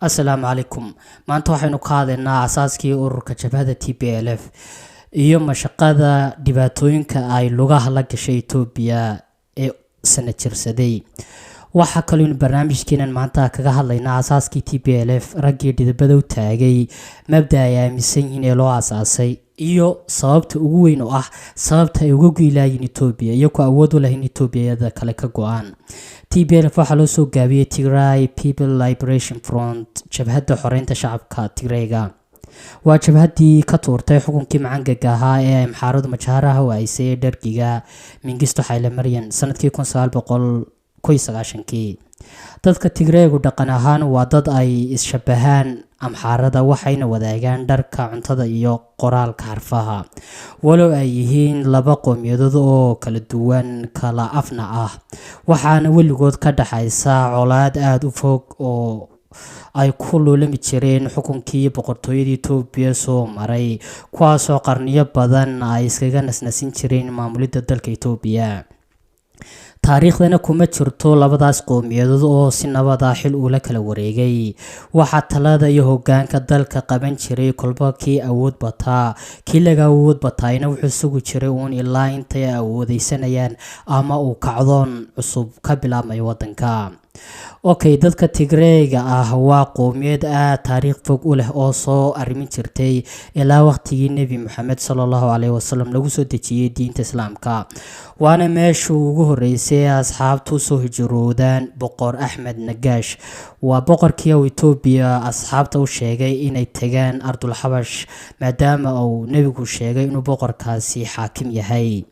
Assalaamu calaykum. Maanta waxaynu ka hadlaynaa asaaskii ururka jabhada TPLF iyo mashaqada dhibaatooyinka ay lugaha la gashay Itoobiya ee sana jirsaday. Waxa kale oo barnaamijkeenan maanta kaga hadlaynaa asaaskii TPLF raggii dhidibada u taagay mabda ay aaminsan yihiin ee loo asaasay iyo sababta ugu weyn oo ah sababta ay uga guulayeen Itoobiya iyo ku awood u lahayn Itoobiyada kale ka go'an. TPLF waxa loo soo gaabiyay Tigray People Liberation Front, jabhadda xoreynta shacabka Tigrayga. waa jabhaddii ka tuurtay xukunkii macangaga ahaa ee Amxaaradu Majaraha u haysay dhargiga Mengistu Haile Mariam sanadkii 1990. dadka Tigraygu dhaqan ahaan waa dad ay is-shabahaan Amxaarada, waxayna wadaagaan dharka, cuntada iyo qoraalka xarfaha, walow ay yihiin laba qowmiyadood oo kala duwan, kala afna ah. waxaana weligood ka dhaxaysa colaad aad u fog oo ay ku lulami jireen xukunkii boqortooyada Itoobiya soo maray, kuwaasoo qarniyo badan ay iskaga nasnasin jireen maamulidda dalka Itoobiya. taariikhdana kuma jirto labadaas qowmiyadood oo si nabad ah xil ula kala wareegay. waxaa talada iyo hoggaanka dalka qaban jiray kolba kii awood bataa, kii laga awood bataayna wuxuu sugi jiray uun ilaa intay awoodeysanayaan ama uu kacdoon cusub ka bilaabmayo waddanka. dadka Tigrayga ah waa qowmiyad aad taariikh fog u leh oo soo arrimin jirtay ilaa waqtigii Nebi Muhammad sallallahu alayhi wasallam lagu soo dejiyay diinta Islaamka. waana meeshii ugu horeysay asxaabtu soo hijroodaan Boqor Axmed Nagash. waa boqorkii Itoobiya asxaabta u sheegay inay tagaan Ardul Habash maadaama uu Nebigu sheegay inuu boqorkaasi xaakim yahay.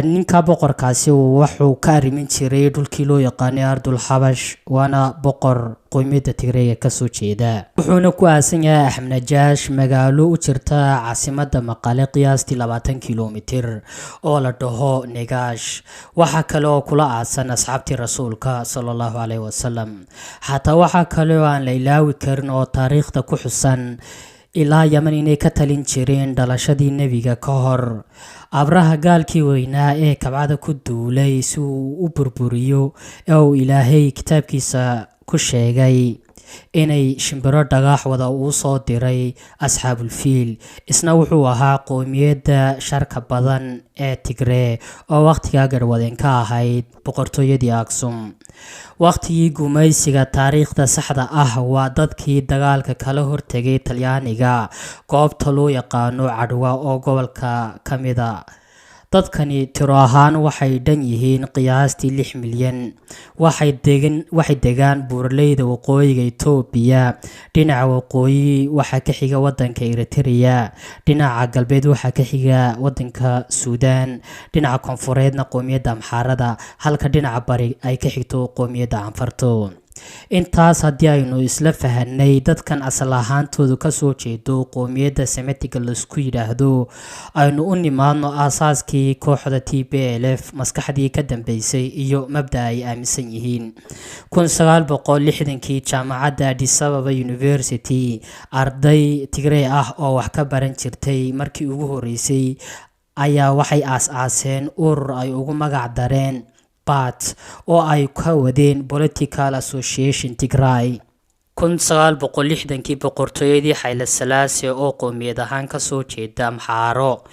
ninka boqorkaasi wuxuu ka arrimin jiray dhulkii loo yaqaanay Ardul Habash, waana boqor qowmiyadda Tigrayga ka soo jeeda. wuxuuna ku aasan yahay Axmed Nagash magaalo u jirta caasimadda Maqale qiyaastii 20 kiiloomitir oo la dhaho Negash. waxa kale oo kula aasan asxaabtii rasuulka sallallahu alayhi wasallam. xataa waxa kale oo aan la ilaawi karin oo taariikhda ku xusan ilaa Yemen inay ka talin jireen dhalashadii Nebiga ka hor. abraha gaalkii weynaa ee kabcada ku duulay si uu u burburiyo ee uu Ilaahay kitaabkiisa ku sheegay inay shimbiro dhagax wada uu soo diray asxaabul fiil. isna wuxuu ahaa qowmiyadda sharka badan ee Tigray oo waqtiga garwadeen ka ahayd boqortooyadii Aksum. waqtigii gumaysiga taariikhda saxda ah waa dadkii dagaalka kala hortagay Talyaaniga goobta loo yaqaano Cadwa oo gobolka ka mid ah. dadkani tiro ahaan waxay dhan yihiin qiyaastii 6 milyan. waxay degaan buuraleyda waqooyiga Itoobiya. dhinaca waqooyi waxaa ka xiga waddanka Eritrea, dhinaca galbeed waxaa ka xiga waddanka Suudaan, dhinaca koonfureedna qowmiyadda Amxaarada, halka dhinaca bari ay ka xigto qowmiyadda Anfarto. intaas haddii aynu isla fahanay dadkan asal ahaantoodu ka soo jeedo qowmiyadda Semitic laisku yidhaahdo, aynu u nimaadno aasaaskii kooxda TPLF, maskaxdii ka dambeysay iyo mabda ay aaminsan yihiin. 1960kii jaamacadda Addis Ababa University, arday Tigray ah oo wax ka baran jirtay markii ugu horeysay ayaa waxay aas-aaseen urur ay ugu magac dareen BAT oo ay ka wadeen Political Association Tigray. 1960kii boqortooyadii Haile Selassie oo qowmiyad ahaan ka soo jeeda Amxaaro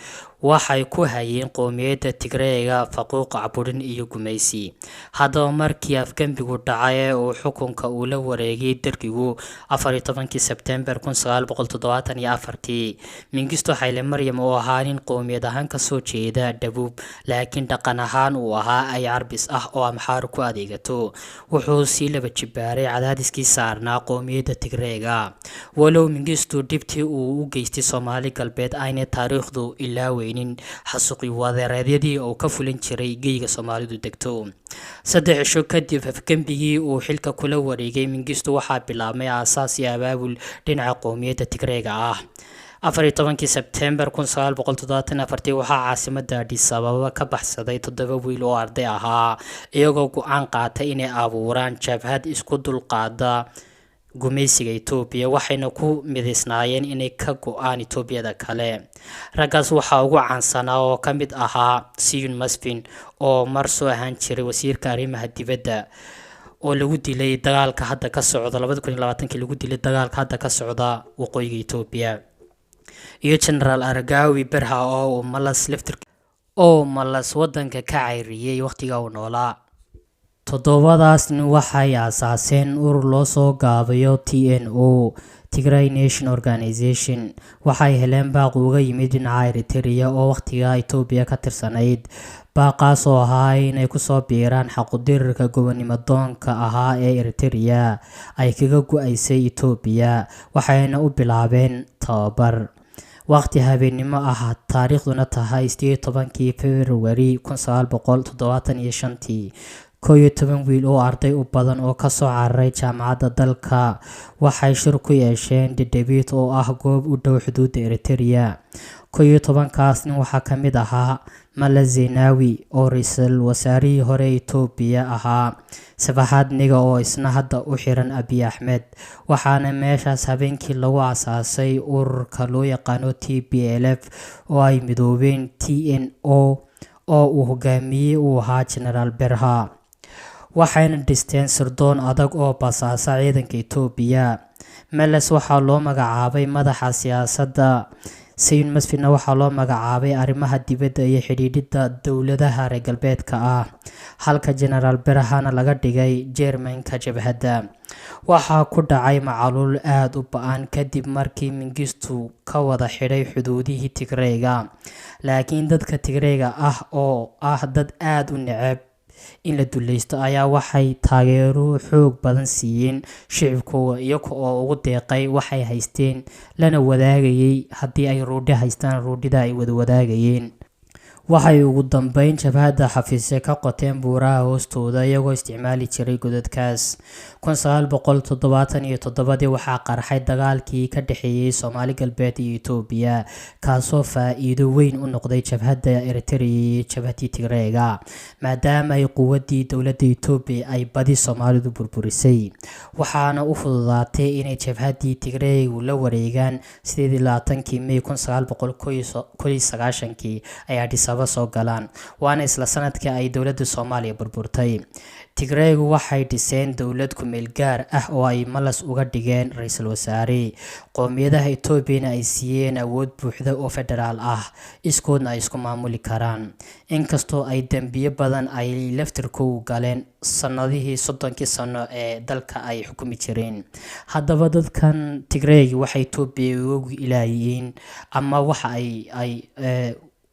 waxay ku hayeen qowmiyadda Tigrayga faquuq, caburin iyo gumaysi. haddaba markii afgembigu dhacay oo xukunka uu la wareegay dargigu 14 Sebtembar 1974, Mengistu Haile Mariam oo ahaa nin qowmiyad ahaan ka soo jeeda Dhabuub laakiin dhaqan ahaan uu ahaa ay Carbis ah oo Amxaaro ku adeegato, wuxuu sii laba jibaaray cadaadiskii saarnaa qowmiyadda Tigrayga. walow Mengistu dhibtii uu u geystay Soomaali galbeed aynay taariikhdu ilaaway xasuuqi wadareedyadii oo ka fulin jiray geyga Soomaalidu degto. 3 cisho kadib afgembigii uu xilka kula wareegay Mengistu waxaa bilaabmay aasaas iyo abaabul dhinaca qowmiyadda Tigrayga ah. 14 Sebtembar 1974 waxaa caasimadda Addis Ababa ka baxsaday 7 wiil oo arday ahaa, iyagoo go'aan qaatay inay abuuraan jabhad isku dulqaada gumaysiga Itoobiya, waxayna ku mideysnaayeen inay ka go'aan Itoobiyada kale. raggaas waxaa ugu caansanaa oo ka mid ahaa Siyun Masfin oo mar soo ahaan jiray wasiirka arrimaha dibadda. oo lagu dilay dagaalka hadda ka socda 2020 lagu dilay dagaalka hadda ka socda waqooyiga Itoobiya iyo General Aragawi Berha oo malas wadanka ka cayriyay waqtiga uu noolaa. Toddobadaasni waxay aasaaseen urur loo soo gaabiyo TNO Tigray Nation Organization. waxay heleen baaq uga yimid dhinaca Eritrea oo waqtiga Itoobiya ka tirsanayd, baaqaas oo ahaa inay ku soo biiraan xaquudirka gobonnimadoonka ahaa ee Eritrea ay kaga go'aysay Itoobiya, waxayna u bilaabeen tababar. waqti habeenimo ah taariikhduna tahay 18 February 1975 11 wiil oo arday u badan oo ka soo cararay jaamacadda dalka waxay shir ku yeesheen Debit oo ah goob u dhow xuduudda Eritrea. 11kaasna waxaa ka mid ahaa Meles Zenawi oo ra'iisul wasaarihii hore Itoobiya ahaa, Sabahat Niga oo isna hadda u xiran Abiy Ahmed, waxaana meeshaas habeenkii lagu aasaasay ururka loo yaqaano TPLF oo ay midoobeen TNO oo uu hogaamiyey uu ahaa General Berha. waxayna dhisteen sirdoon adag oo basaasa ciidanka Itoobiya. Meles waxaa loo magacaabay madaxa siyaasadda, Sayid Masfina waxaa loo magacaabay arrimaha dibadda iyo xidhiidhida dowladaha reer galbeedka ah, halka General Berhana laga dhigay Jeermanka jabhadda. waxaa ku dhacay macaluul aad u ba'an kadib markii Mengistu ka wada xidhay xuduudihii Tigrayga, laakiin dadka Tigrayga ah oo ah dad aad u neceb in la duuleysto ayaa waxay taageero xoog badan siiyeen shicibkooda iyaga oo ugu deeqay waxay haysteen lana wadaagayay haddii ay roodhi haystaan roodhida ay wada wadaagayeen. waxay ugu dambeyn jabhadda xafiisyo ka qoteen buuraha hoostooda iyagoo isticmaali jiray godadkaas. 1977 waxaa qarxay dagaalkii ka dhexeeyay Soomaali galbeed iyo Itoobiya, kaasoo faa'iido weyn u noqday jabhadda Eritrea iyo jabhadii Tigrayga, maadaama ay quwaddii dowladda Itoobiya ay badi Soomaalidu burburisay, waxaana u fududaatay inay jabhaddii Tigraygu la wareegaan 28 May 1991 ay Addis Ababa soo galaan, waana isla sanadkii ay dowladda Soomaaliya burburtay. Tigraygu waxay dhiseen dowlad ku meel gaar ah oo ay Meles uga dhigeen ra'iisul wasaare. Qoomiyadaha Itoobiyana ay siiyeen awood buuxda oo federaal ah, iskoodna ay isku maamuli karaan. Inkastoo ay dambiyo badan ay laftirkoodu galeen sanadihii 30 sano ee dalka ay xukumi jireen, haddaba dadkan Tigrayga waxay Itoobiya ugu ilaayeen ama waxa ay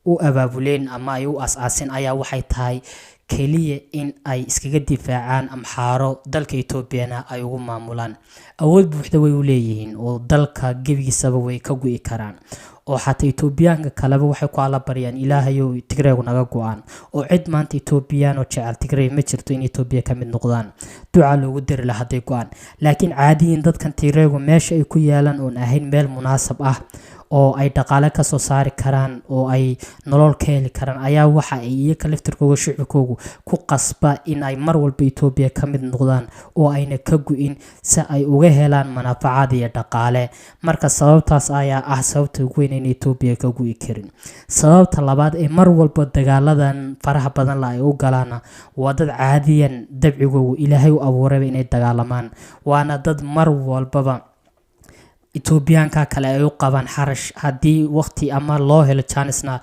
u abaabuleen ama ay u aasaasin ayaa waxay tahay kaliya in ay iskaga difaacaan Amxaaro dalka Itoobiyana ay ugu maamulaan. awood buuxda way u leeyihiin oo dalka gebigiisaba way ka go'i karaan, oo xataa Itoobiyaanka kaleba waxay ku ala bariyaan Ilaahayow Tigraygu naga go'aan, oo cid maanta Itoobiyaan oo jecel Tigray ma jirto in Itoobiya ka mid noqdaan, duca loogu diri lahaa hadday go'aan. laakiin caadiyin dadkan Tigraygu meesha ay ku yaalaan oon ahayn meel munaasab ah oo ay dhaqaale ka soo saari karaan oo ay nolol ka heli karaan ayaa waxa ay iyaga laftirkooda shicibkoodu ku qasba in ay mar walba Itoobiya ka mid noqdaan oo ayna ka go'in si ay uga helaan manaafacaad iyo dhaqaale. marka sababtaas ayaa ah sababta ugu weyn in Itoobiya ka go'i karin. sababta labaad ee mar walba dagaaladan faraha badan la ay u galaan waa dad caadiyan dabcigoodu Ilaahay u abuuray inay dagaalamaan, waana dad mar walbaba Itoobiyaanka kale ay u qabaan xarash haddii waqti ama loo helo chance-na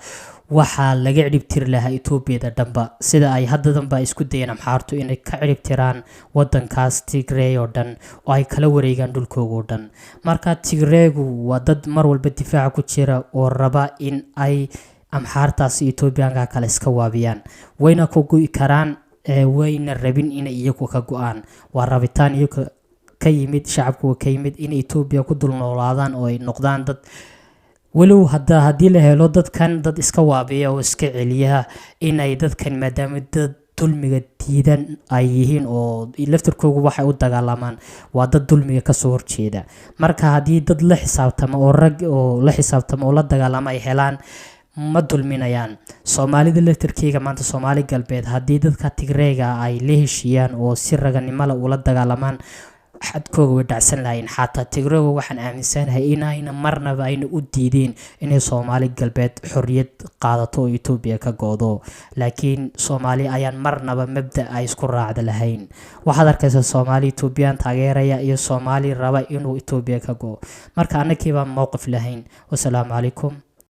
waxaa laga cirib tiri lahaa Itoobiyada dhanba, sida ay hadda danba isku dayeen Amxaartu inay ka cirib tiraan wadankaas Tigray oo dhan oo ay kala wareegaan dhulkooda oo dhan. marka Tigraygu waa dad mar walba difaaca ku jira oo raba in ay Amxaartaas Itoobiyaanka kale iska waabiyaan, wayna ku go'i karaan wayna rabin inay iyagu ka go'aan. waa rabitaan iyagu ka yimid shacabku ka yimid in Itoobiya ku dul noolaadaan oo ay noqdaan dad walow haddii la helo dadkan dad iska waabiya oo iska celiya inay dadkan maadaama dad dulmiga diidan ay yihiin oo laftirkoodu waxay u dagaalamaan waa dad dulmiga ka soo horjeeda. marka haddii dad la xisaabtamo oo rag oo la xisaabtamo oo la dagaalama ay helaan ma dulminayaan. Soomaalida laftirkeyga maanta Soomaali galbeed haddii dadka Tigrayga ay la heshiiyaan oo si raganimo leh ula dagaalamaan xadkooga way dhacsan lahayn xataa tigrayga waxaan aaminsanahay inayna marnaba ayna u diideen inay Soomaali galbeed xorriyad qaadato oo Itoobiya ka goodo laakiin Soomaali ayaan marnaba mabda ay isku raacda lahayn waxaad arkaysaa Soomaali Itoobiyaan taageeraya iyo Soomaali raba inuu Itoobiya ka goo marka annagiiba mowqif lahayn wassalaamu calaykum